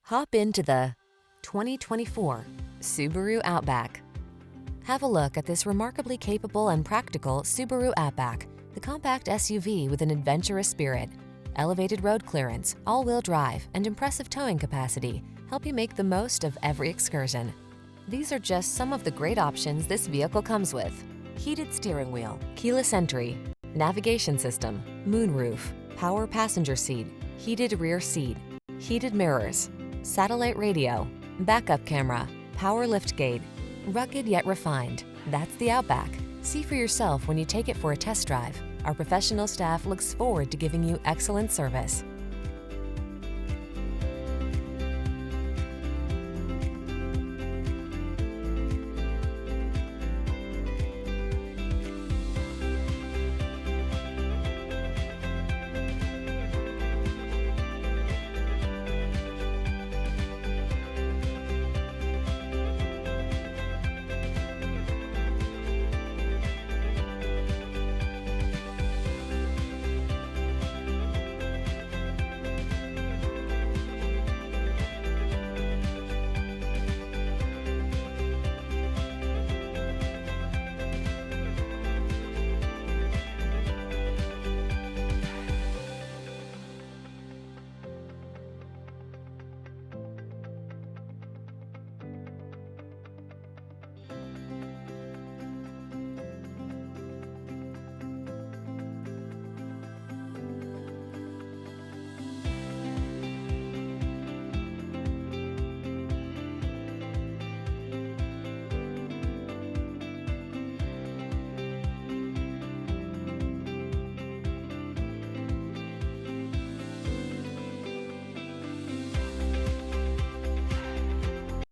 Hop into the 2024 Subaru Outback. Have a look at this remarkably capable and practical Subaru Outback, the compact SUV with an adventurous spirit. Elevated road clearance, all-wheel drive, and impressive towing capacity help you make the most of every excursion. These are just some of the great options this vehicle comes with: heated steering wheel, keyless entry, navigation system, moonroof, power passenger seat, heated rear seat, heated mirrors, satellite radio, backup camera, power liftgate. Rugged yet refined. That's the Outback. See for yourself when you take it for a test drive. Our professional staff looks forward to giving you excellent service.